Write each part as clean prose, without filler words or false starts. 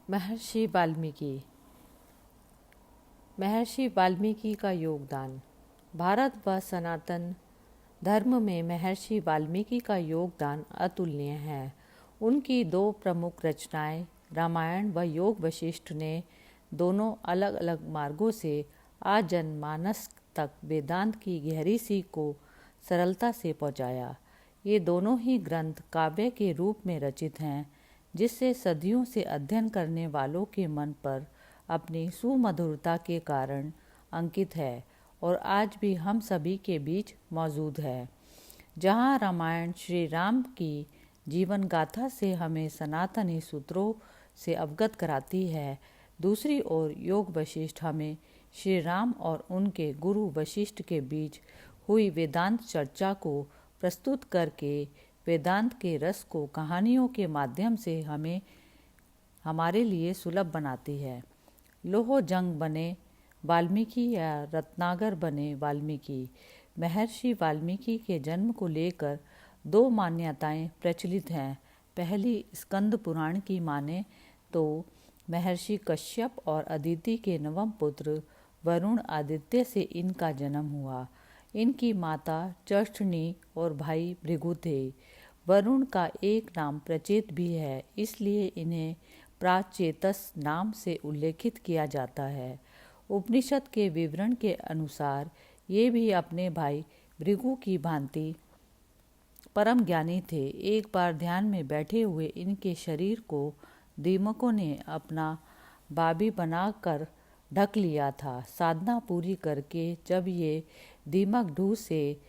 महर्षि वाल्मीकि। महर्षि वाल्मीकि का योगदान। भारत व सनातन धर्म में महर्षि वाल्मीकि का योगदान अतुलनीय है। उनकी दो प्रमुख रचनाएं रामायण व योग वशिष्ठ ने दोनों अलग अलग मार्गों से आज जनमानस तक वेदांत की गहरी सीख को सरलता से पहुंचाया। ये दोनों ही ग्रंथ काव्य के रूप में रचित हैं, जिससे सदियों से अध्ययन करने वालों के मन पर अपनी सुमधुरता के कारण अंकित है और आज भी हम सभी के बीच मौजूद है। जहाँ रामायण श्री राम की जीवन गाथा से हमें सनातनी सूत्रों से अवगत कराती है, दूसरी ओर योग वशिष्ठ हमें श्री राम और उनके गुरु वशिष्ठ के बीच हुई वेदांत चर्चा को प्रस्तुत करके वेदांत के रस को कहानियों के माध्यम से हमें हमारे लिए सुलभ बनाती है। लोह जंग बने वाल्मीकि या रत्नाकर बने वाल्मीकि। महर्षि वाल्मीकि के जन्म को लेकर दो मान्यताएं प्रचलित हैं। पहली स्कंद पुराण की माने तो महर्षि कश्यप और अदिति के नवम पुत्र वरुण आदित्य से इनका जन्म हुआ। इनकी माता चष्टनी और भाई भृगु थे। वरुण का एक नाम प्रचेत भी है, इसलिए इन्हें प्राचेतस नाम से उल्लेखित किया जाता है। उपनिषद के विवरण के अनुसार ये भी अपने भाई भृगु की भांति परम ज्ञानी थे। एक बार ध्यान में बैठे हुए इनके शरीर को दीमकों ने अपना बाबी बनाकर ढक लिया था। साधना पूरी करके जब ये दीमक ढूंढ से,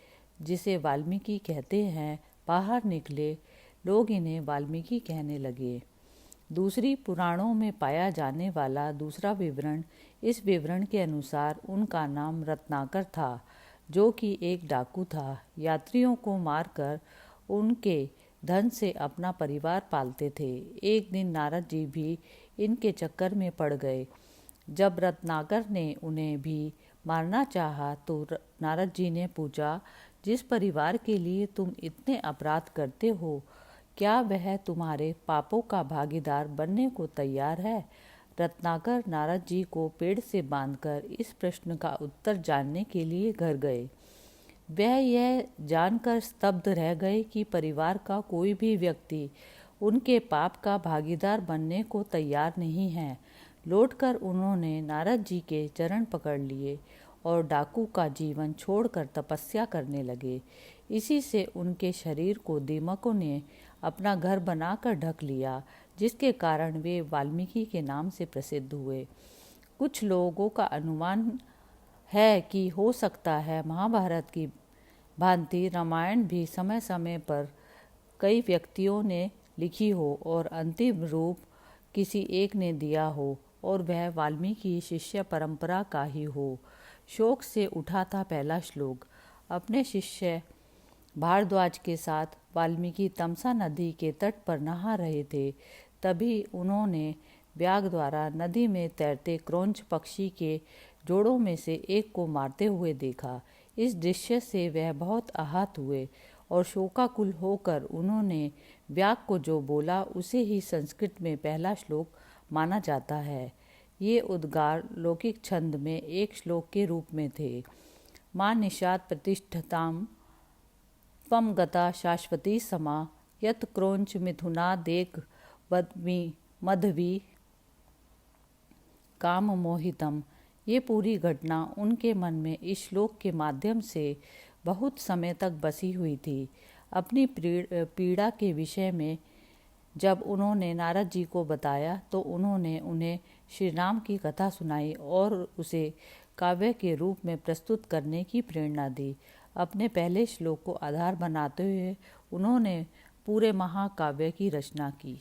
जिसे वाल्मीकि कहते हैं, बाहर निकले, लोग इन्हें वाल्मीकि कहने लगे। दूसरी पुराणों में पाया जाने वाला दूसरा विवरण, इस विवरण के अनुसार उनका नाम रत्नाकर था, जो कि एक डाकू था। यात्रियों को मारकर उनके धन से अपना परिवार पालते थे। एक दिन नारद जी भी इनके चक्कर में पड़ गए। जब रत्नाकर ने उन्हें भी मारना चाहा तो नारद जी ने पूछा, जिस परिवार के लिए तुम इतने अपराध करते हो, क्या वह तुम्हारे पापों का भागीदार बनने को तैयार है? रत्नाकर नारद जी को पेड़ से बांधकर इस प्रश्न का उत्तर जानने के लिए घर गए। वह यह जानकर स्तब्ध रह गए कि परिवार का कोई भी व्यक्ति उनके पाप का भागीदार बनने को तैयार नहीं है। लौटकर उन्होंने नारद जी के चरण पकड़ लिए और डाकू का जीवन छोड़कर तपस्या करने लगे। इसी से उनके शरीर को दीमकों ने अपना घर बनाकर ढक लिया, जिसके कारण वे वाल्मीकि के नाम से प्रसिद्ध हुए। कुछ लोगों का अनुमान है कि हो सकता है महाभारत की भांति रामायण भी समय समय पर कई व्यक्तियों ने लिखी हो और अंतिम रूप किसी एक ने दिया हो और वह वाल्मीकि शिष्य परंपरा का ही हो। शोक से उठा था पहला श्लोक। अपने शिष्य भारद्वाज के साथ वाल्मीकि तमसा नदी के तट पर नहा रहे थे। तभी उन्होंने व्याघ द्वारा नदी में तैरते क्रौंच पक्षी के जोड़ों में से एक को मारते हुए देखा। इस दृश्य से वह बहुत आहत हुए और शोकाकुल होकर उन्होंने व्याघ को जो बोला उसे ही संस्कृत में पहला श्लोक माना जाता है। ये उद्गार लौकिक छंद में एक श्लोक के रूप में थे। माँ निषाद प्रतिष्ठताम त्वं गता शाश्वती समा यत् क्रौंच मिथुनादेक वद्मि मधवी काम मोहितम। ये पूरी घटना उनके मन में इस श्लोक के माध्यम से बहुत समय तक बसी हुई थी। अपनी पीड़ा के विषय में जब उन्होंने नारद जी को बताया तो उन्होंने उन्हें श्री राम की कथा सुनाई और उसे काव्य के रूप में प्रस्तुत करने की प्रेरणा दी। अपने पहले श्लोक को आधार बनाते हुए उन्होंने पूरे महाकाव्य की रचना की।